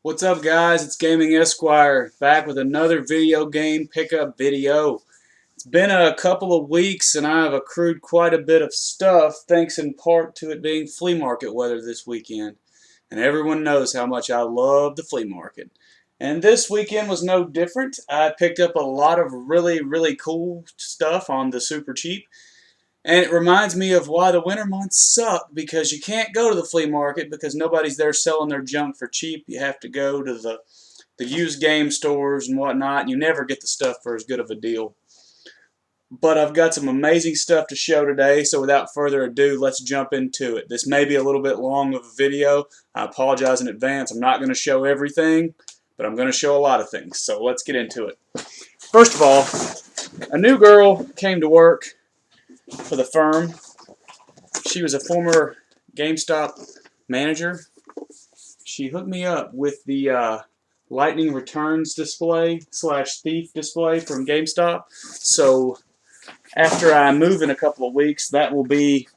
What's up, guys? It's GamingEsquire back with another video game pickup video. It's been a couple of weeks and I've accrued quite a bit of stuff thanks in part to it being flea market weather this weekend. And everyone knows how much I love the flea market. And this weekend was no different. I picked up a lot of really cool stuff on the super cheap. And it reminds me of why the winter months suck, because you can't go to the flea market because nobody's there selling their junk for cheap. You have to go to the used game stores and whatnot, and you never get the stuff for as good of a deal. But I've got some amazing stuff to show today, so without further ado, let's jump into it. This may be a little bit long of a video. I apologize in advance. I'm not going to show everything, but I'm going to show a lot of things, so let's get into it. First of all, a new girl came to work for the firm. She was a former GameStop manager. She hooked me up with the lightning returns display / thief display from GameStop. So after I move in a couple of weeks, that will be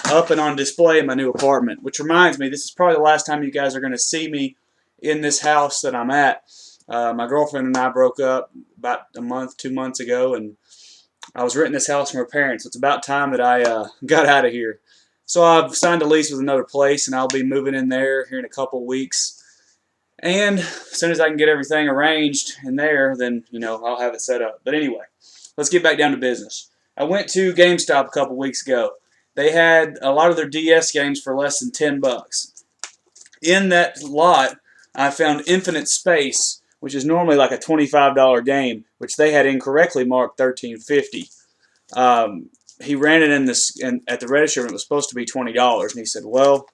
up and on display in my new apartment. Which reminds me, this is probably the last time you guys are going to see me in this house that I'm at. My girlfriend and I broke up about a month, 2 months ago, and I was renting this house from her parents. It's about time that I got out of here. So I've signed a lease with another place, and I'll be moving in there here in a couple weeks. And as soon as I can get everything arranged in there, then, I'll have it set up. But anyway, let's get back down to business. I went to GameStop a couple weeks ago. They had a lot of their DS games for less than $10. In that lot, I found Infinite Space, which is normally like a $25 game, which they had incorrectly marked $13.50. He ran it at the register and it was supposed to be $20, and he said, well,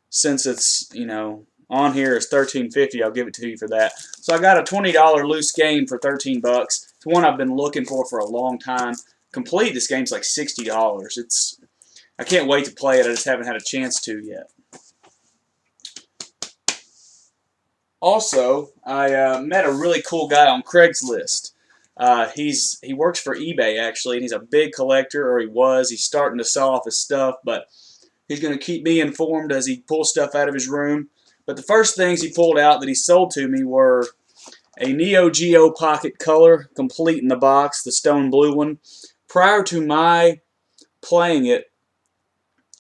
since it's, on here is $13.50, I'll give it to you for that. So I got a $20 loose game for $13. It's one I've been looking for a long time. Complete, this game's like $60. I can't wait to play it. I just haven't had a chance to yet. Also, I met a really cool guy on Craigslist. He works for eBay, actually, and he's a big collector, or he was. He's starting to sell off his stuff, but he's going to keep me informed as he pulls stuff out of his room. But the first things he pulled out that he sold to me were a Neo Geo Pocket Color, complete in the box, the stone blue one. Prior to my playing it,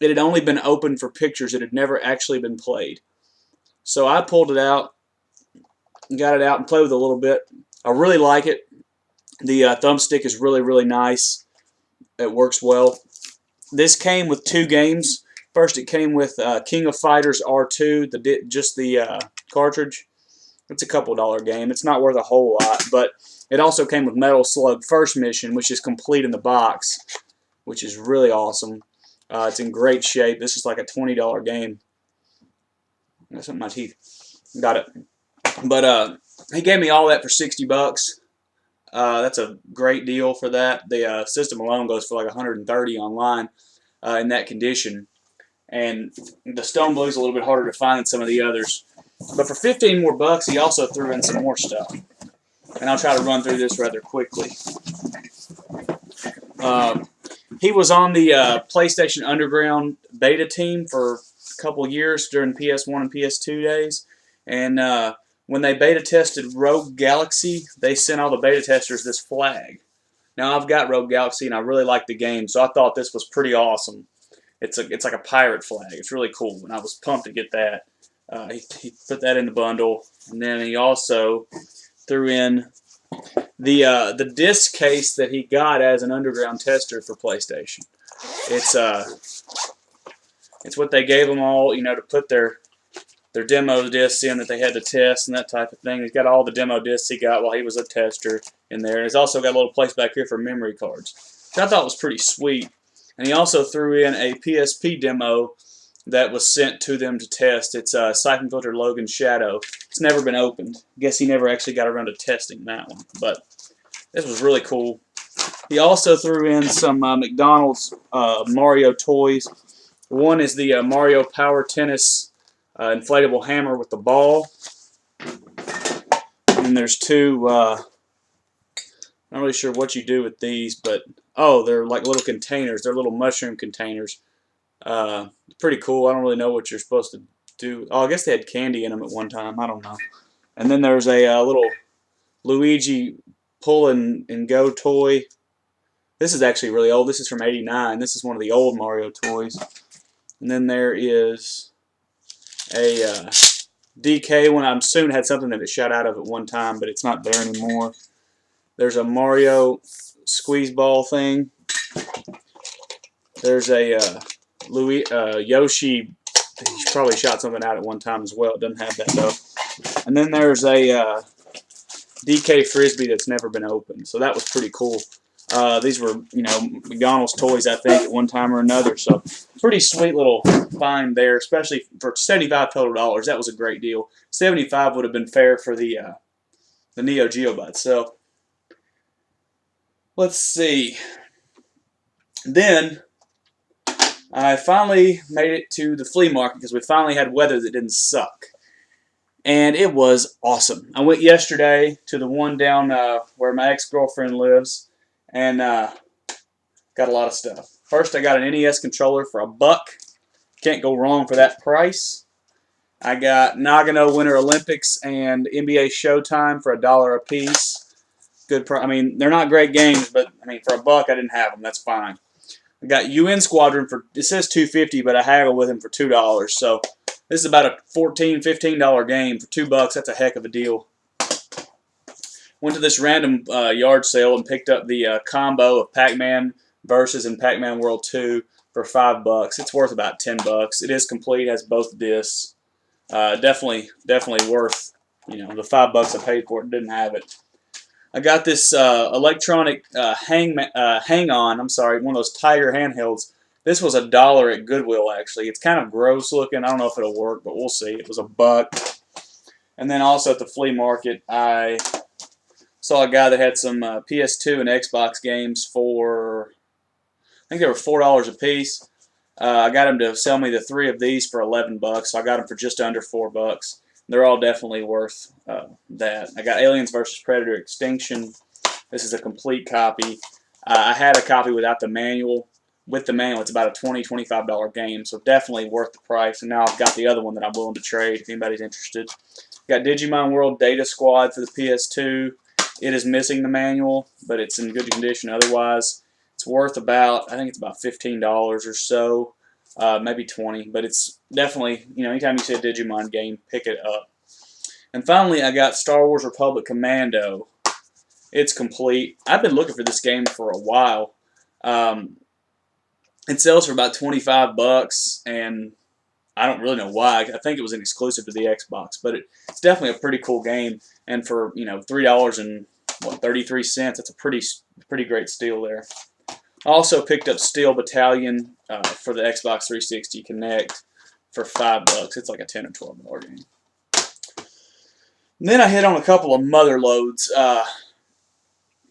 it had only been opened for pictures. It had never actually been played. So I pulled it out, got it out and played with it a little bit. I really like it. The thumbstick is really nice. It works well. This came with 2 games. First, it came with King of Fighters R2, just the cartridge. It's a couple $1 game. It's not worth a whole lot, but it also came with Metal Slug First Mission, which is complete in the box, which is really awesome. It's in great shape. This is like a $20 game. That's in my teeth. Got it. But he gave me all that for $60. That's a great deal for that. The system alone goes for like $130 online in that condition. And the Stone Blue is a little bit harder to find than some of the others. But for 15 more bucks, he also threw in some more stuff. And I'll try to run through this rather quickly. He was on the PlayStation Underground beta team for a couple years during PS1 and PS2 days. And when they beta tested Rogue Galaxy, they sent all the beta testers this flag. Now, I've got Rogue Galaxy, and I really like the game, so I thought this was pretty awesome. It's like a pirate flag. It's really cool, and I was pumped to get that. He put that in the bundle, and then he also threw in the disc case that he got as an underground tester for PlayStation. It's what they gave them all, to put their demo discs in that they had to test and that type of thing. He's got all the demo discs he got while he was a tester in there. And he's also got a little place back here for memory cards, which I thought was pretty sweet. And he also threw in a PSP demo that was sent to them to test. It's Siphon Filter Logan Shadow. It's never been opened. I guess he never actually got around to testing that one. But this was really cool. He also threw in some McDonald's Mario toys. One is the Mario Power Tennis inflatable hammer with the ball. And there's 2, not really sure what you do with these, but, oh, they're like little containers. They're little mushroom containers. Pretty cool. I don't really know what you're supposed to do. Oh, I guess they had candy in them at one time. I don't know. And then there's a little Luigi pull and go toy. This is actually really old. This is from '89. This is one of the old Mario toys. And then there is a DK one. I'm soon had something that it shot out of at one time, but it's not there anymore. There's a Mario squeeze ball thing. There's a Yoshi. He probably shot something out at one time as well. It doesn't have that though. And then there's a DK Frisbee that's never been opened. So that was pretty cool. These were, McDonald's toys, I think, at one time or another. So pretty sweet little find there, especially for $75 total. That was a great deal. $75 would have been fair for the Neo Geo by itself. Let's see. Then I finally made it to the flea market because we finally had weather that didn't suck. And it was awesome. I went yesterday to the one down where my ex-girlfriend lives and got a lot of stuff. First, I got an NES controller for $1. Can't go wrong for that price. I got Nagano Winter Olympics and NBA Showtime for $1 a piece. Good price. I mean, they're not great games, but I mean, for $1, I didn't have them. That's fine. I got UN Squadron for, it says $2.50, but I haggled with him for $2. So this is about a $14, $15 game for $2. That's a heck of a deal. Went to this random yard sale and picked up the combo of Pac-Man Versus and Pac-Man World 2 for $5. It's worth about $10. It is complete, has both discs. Definitely worth, the $5 I paid for it. Didn't have it. I got this electronic hang-on. I'm sorry, one of those Tiger handhelds. This was $1 at Goodwill. Actually, it's kind of gross looking. I don't know if it'll work, but we'll see. It was $1. And then also at the flea market, I saw a guy that had some PS2 and Xbox games for, I think they were $4 a piece. I got him to sell me the 3 of these for $11, so I got them for just under $4. They're all definitely worth that. I got Aliens vs. Predator Extinction. This is a complete copy. I had a copy without the manual. With the manual, it's about a $20, $25 game, so definitely worth the price. And now I've got the other one that I'm willing to trade if anybody's interested. Got Digimon World Data Squad for the PS2. It is missing the manual, but it's in good condition otherwise. It's worth about, I think it's about $15 or so, maybe $20, but it's definitely, anytime you see a Digimon game, pick it up. And finally, I got Star Wars Republic Commando. It's complete. I've been looking for this game for a while. It sells for about $25, and I don't really know why. I think it was an exclusive to the Xbox, but it's definitely a pretty cool game. And for $3.33, that's a pretty great steal there. I also picked up Steel Battalion for the Xbox 360 Connect for $5. It's like a $10 or $12 game. And then I hit on a couple of mother loads,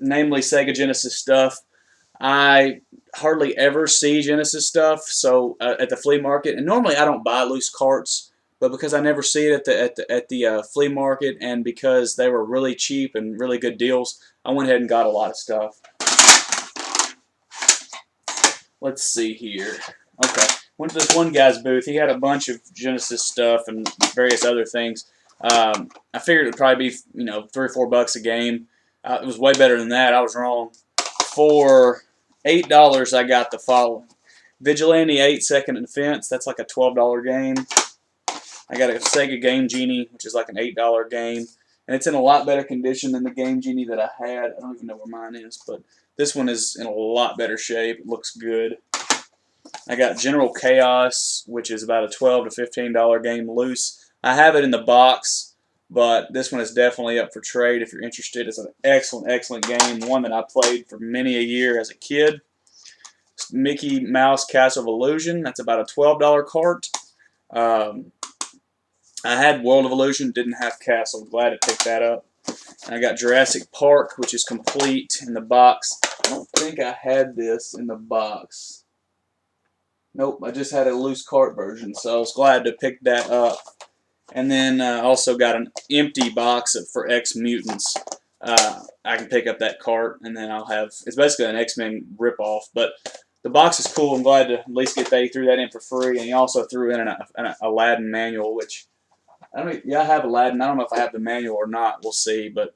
namely Sega Genesis stuff. I hardly ever see Genesis stuff, so at the flea market, and normally I don't buy loose carts, but because I never see it at the flea market, and because they were really cheap and really good deals, I went ahead and got a lot of stuff. Let's see here. Okay, went to this one guy's booth. He had a bunch of Genesis stuff and various other things. I figured it would probably be $3 or $4 a game. It was way better than that. I was wrong. For $8, I got the following: Vigilante 8 Second Defense. That's like a $12 game. I got a Sega Game Genie, which is like an $8 game, and it's in a lot better condition than the Game Genie that I had. I don't even know where mine is, but this one is in a lot better shape. It looks good. I got General Chaos, which is about a $12 to $15 game loose. I have it in the box, but this one is definitely up for trade if you're interested. It's an excellent, excellent game, one that I played for many a year as a kid. Mickey Mouse Castle of Illusion. That's about a $12 cart. I had World of Illusion, didn't have Castle. Glad to pick that up. And I got Jurassic Park, which is complete in the box. I don't think I had this in the box. Nope, I just had a loose cart version, so I was glad to pick that up. And then I also got an empty box for X-Mutants. I can pick up that cart, and then I'll have, it's basically an X-Men ripoff, but the box is cool. I'm glad to at least get that. He threw that in for free, and he also threw in an Aladdin manual, which I don't. Yeah, I have Aladdin. I don't know if I have the manual or not. We'll see. But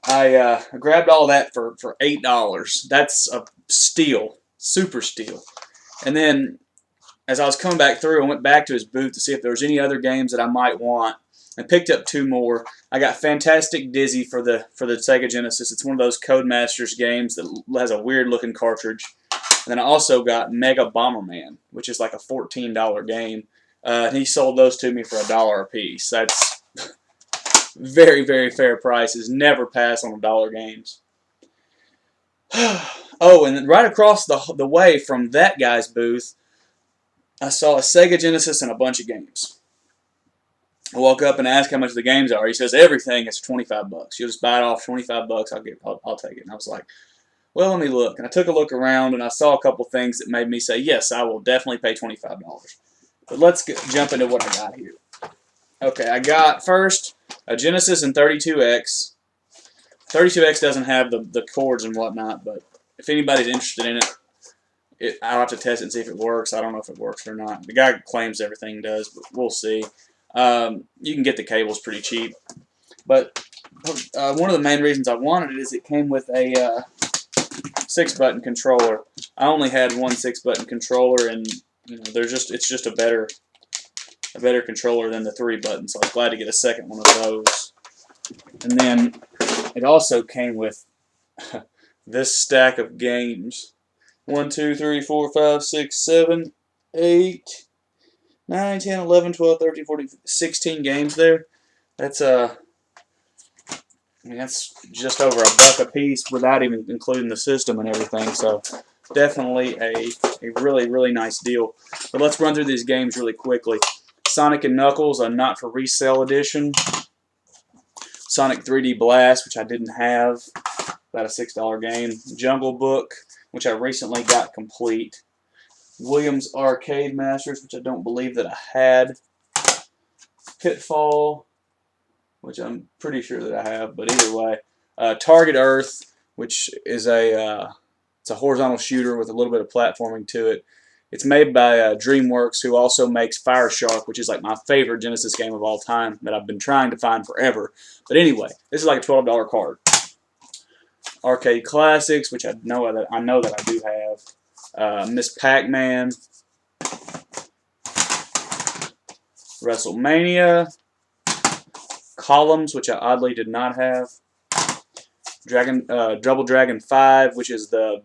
I grabbed all of that for $8. That's a steal, super steal. And then as I was coming back through, I went back to his booth to see if there was any other games that I might want. I picked up 2 more. I got Fantastic Dizzy for the Sega Genesis. It's one of those Codemasters games that has a weird looking cartridge. And then I also got Mega Bomberman, which is like a $14 game. He sold those to me for $1 a piece. That's very, very fair prices. Never pass on $1 games. Oh, and then right across the way from that guy's booth, I saw a Sega Genesis and a bunch of games. I walk up and ask how much the games are. He says everything is $25. You'll just buy it off $25. I'll take it. And I was like, well, let me look. And I took a look around and I saw a couple things that made me say, yes, I will definitely pay $25. But let's jump into what I got here. Okay, I got first a Genesis and 32X. 32X doesn't have the cords and whatnot, but if anybody's interested in it, I'll have to test it and see if it works. I don't know if it works or not. The guy claims everything does, but we'll see. You can get the cables pretty cheap. But one of the main reasons I wanted it is it came with a 6-button controller. I only had one 6-button controller, and you know, it's just a better controller than the 3-button. So I was glad to get a second one of those. And then it also came with this stack of games. 1, 2, 3, 4, 5, 6, 7, 8, 9, 10, 11, 12, 13, 14, 16 games there. That's that's just over $1 a piece without even including the system and everything. So definitely a really, really nice deal. But let's run through these games really quickly. Sonic & Knuckles, a not for resale edition. Sonic 3D Blast, which I didn't have, about a $6 game. Jungle Book, which I recently got complete. Williams Arcade Masters, which I don't believe that I had. Pitfall, which I'm pretty sure that I have, but either way. Target Earth, which is it's a horizontal shooter with a little bit of platforming to it. It's made by DreamWorks, who also makes Fire Shark, which is like my favorite Genesis game of all time that I've been trying to find forever. But anyway, this is like a $12 card. Arcade Classics, which I know that I do have. Miss Pac-Man. WrestleMania. Columns, which I oddly did not have. Double Dragon 5, which is the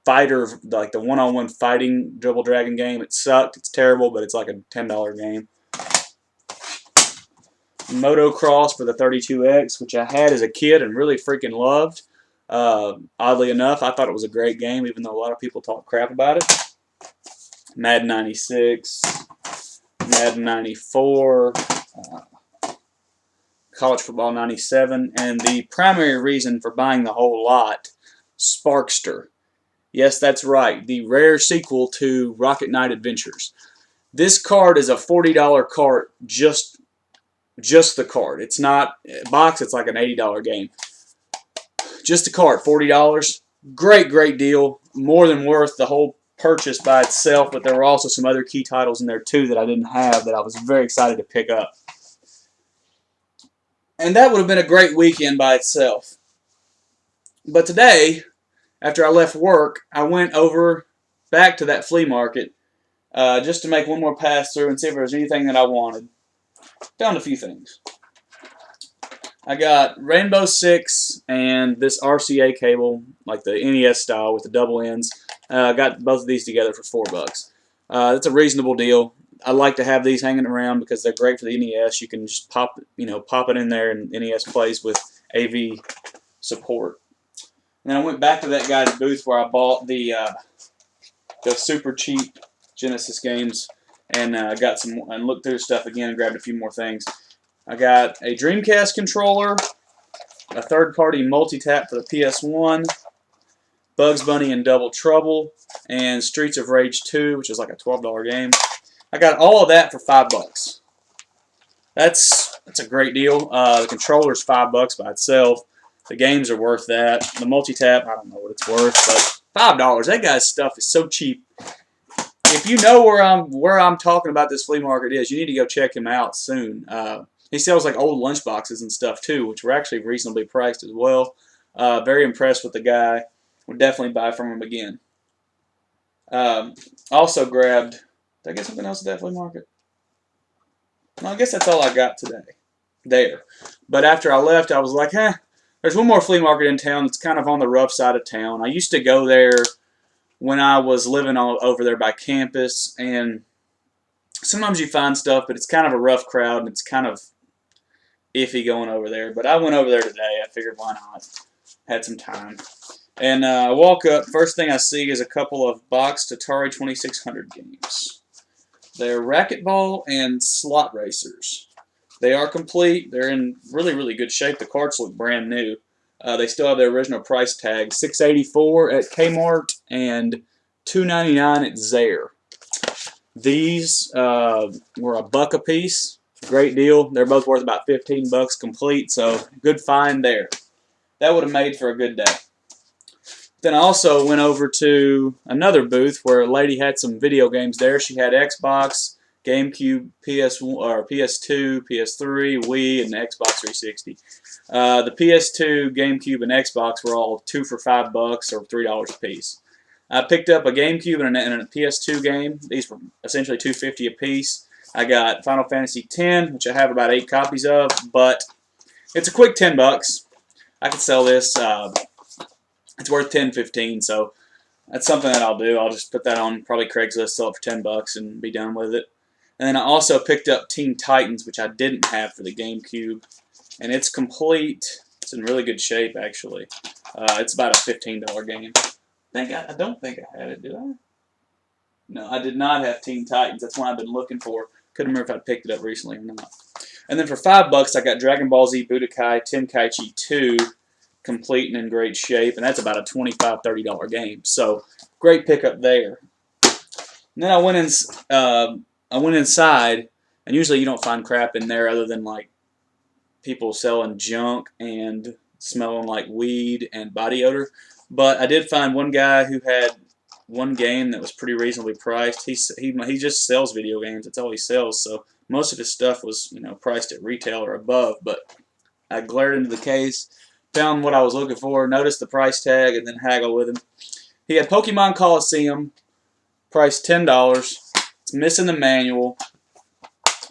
fighter, like the one-on-one fighting Double Dragon game. It sucked. It's terrible, but it's like a $10 game. Motocross for the 32X, which I had as a kid and really freaking loved. Oddly enough, I thought it was a great game, even though a lot of people talk crap about it. Madden 96, Madden 94, College Football 97, and the primary reason for buying the whole lot, Sparkster. Yes, that's right, the rare sequel to Rocket Knight Adventures. This card is a $40 card, just the card. It's not a box, it's like an $80 game. Just the card, $40. Great, great deal. More than worth the whole purchase by itself, but there were also some other key titles in there too that I didn't have that I was very excited to pick up. And that would have been a great weekend by itself. But today, after I left work, I went over back to that flea market just to make one more pass through and see if there was anything that I wanted. Found a few things. I got Rainbow Six and this RCA cable, like the NES style with the double ends. I got both of these together for $4. That's a reasonable deal. I like to have these hanging around because they're great for the NES. You can just pop it in there, and NES plays with AV support. And then I went back to that guy's booth where I bought the super cheap Genesis games, and got some and looked through stuff again and grabbed a few more things. I got a Dreamcast controller, a third-party multi-tap for the PS1, Bugs Bunny and Double Trouble, and Streets of Rage 2, which is like a $12 game. I got all of that for $5. That's a great deal. The controller's $5 by itself. The games are worth that. The multi-tap, I don't know what it's worth, but $5. That guy's stuff is so cheap. If you know where I'm talking about this flea market is, you need to go check him out soon. He sells like old lunch boxes and stuff too, which were actually reasonably priced as well. Very impressed with the guy. Would definitely buy from him again. Also grabbed. Did I get something else at that flea market? No, I guess that's all I got today. There. But after I left, I was like, there's one more flea market in town that's kind of on the rough side of town. I used to go there when I was living over there by campus, and sometimes you find stuff, but it's kind of a rough crowd, and it's kind of iffy going over there. But I went over there today. I figured, why not? Had some time. And I walk up. First thing I see is a couple of boxed Atari 2600 games. They're racquetball and slot racers. They are complete. They're in really, really good shape. The cards look brand new. They still have their original price tag, $6.84 at Kmart and $2.99 at Zayre. These were $1 a piece. Great deal. They're both worth about 15 bucks complete, so good find there. That would have made for a good day. Then I also went over to another booth where a lady had some video games there. She had Xbox, GameCube, PS2, PS3, Wii, and the Xbox 360. The PS2, GameCube, and Xbox were all 2 for $5 or $3 a piece. I picked up a GameCube and a PS2 game. These were essentially $2.50 a piece. I got Final Fantasy X, which I have about 8 copies of, but it's a quick 10 bucks. I could sell this. It's worth 10, 15, so that's something that I'll do. I'll just put that on probably Craigslist, sell it for 10 bucks, and be done with it. And then I also picked up Teen Titans, which I didn't have for the GameCube, and it's complete. It's in really good shape, actually. It's about a $15 game. I don't think I had it, did I? No, I did not have Teen Titans. That's one I've been looking for. Couldn't remember if I picked it up recently or not. And then for $5, I got Dragon Ball Z Budokai Tenkaichi 2, complete and in great shape, and that's about a $25, $30 game. So great pickup there. And then I went inside, and usually you don't find crap in there other than like people selling junk and smelling like weed and body odor. But I did find one guy who had one game that was pretty reasonably priced. He just sells video games. That's all he sells. So most of his stuff was, you know, priced at retail or above. But I glared into the case, found what I was looking for, noticed the price tag, and then haggled with him. He had Pokemon Coliseum, priced $10. It's missing the manual.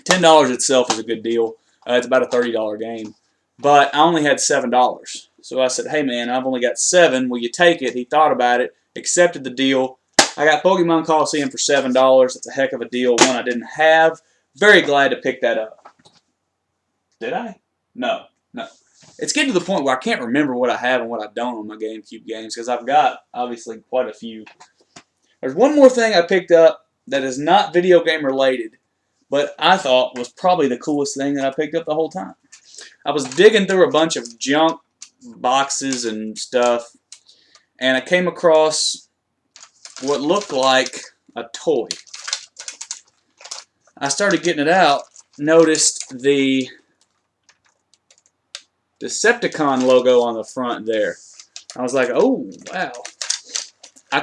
$10 itself is a good deal. It's about a $30 game. But I only had $7. So I said, hey man, I've only got $7. Will you take it? He thought about it, accepted the deal. I got Pokemon Coliseum for $7. That's a heck of a deal. One I didn't have. Very glad to pick that up. Did I? No. It's getting to the point where I can't remember what I have and what I don't on my GameCube games, because I've got, obviously, quite a few. There's one more thing I picked up that is not video game related, but I thought was probably the coolest thing that I picked up the whole time. I was digging through a bunch of junk boxes and stuff, and I came across what looked like a toy. I started getting it out, noticed the Decepticon logo on the front there. I was like, oh, wow. I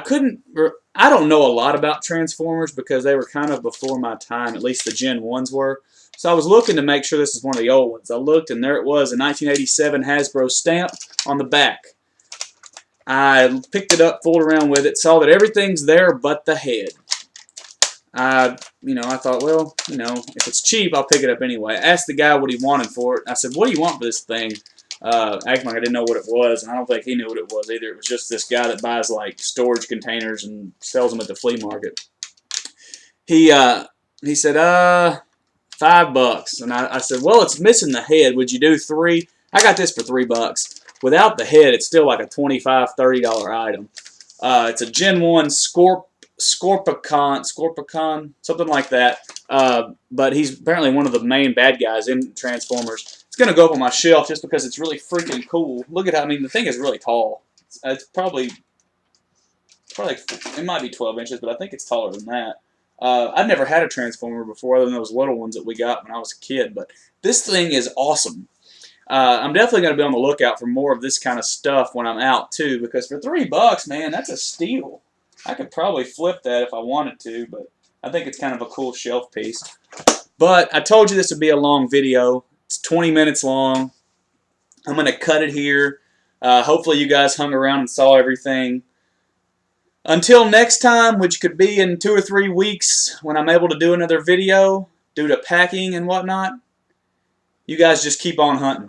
don't know a lot about Transformers because they were kind of before my time, at least the Gen 1s were. So I was looking to make sure this is one of the old ones. I looked, and there it was, a 1987 Hasbro stamp on the back. I picked it up, fooled around with it, saw that everything's there but the head. I thought, well, if it's cheap, I'll pick it up anyway. I asked the guy what he wanted for it. I said, what do you want for this thing? Acting like I didn't know what it was, and I don't think he knew what it was either. It was just this guy that buys, like, storage containers and sells them at the flea market. He said, $5. And I said, well, it's missing the head. Would you do 3? I got this for $3. Without the head, it's still like a $25, $30 item. It's a Gen 1 Scorpicon, something like that. But he's apparently one of the main bad guys in Transformers. It's going to go up on my shelf just because it's really freaking cool. Look at how, the thing is really tall. It's probably, it might be 12 inches, but I think it's taller than that. I'd never had a Transformer before other than those little ones that we got when I was a kid, but this thing is awesome. I'm definitely going to be on the lookout for more of this kind of stuff when I'm out too, because for $3, man, that's a steal. I could probably flip that if I wanted to, but I think it's kind of a cool shelf piece. But I told you this would be a long video. It's 20 minutes long. I'm going to cut it here. Hopefully you guys hung around and saw everything. Until next time, which could be in 2 or 3 weeks when I'm able to do another video due to packing and whatnot, you guys just keep on hunting.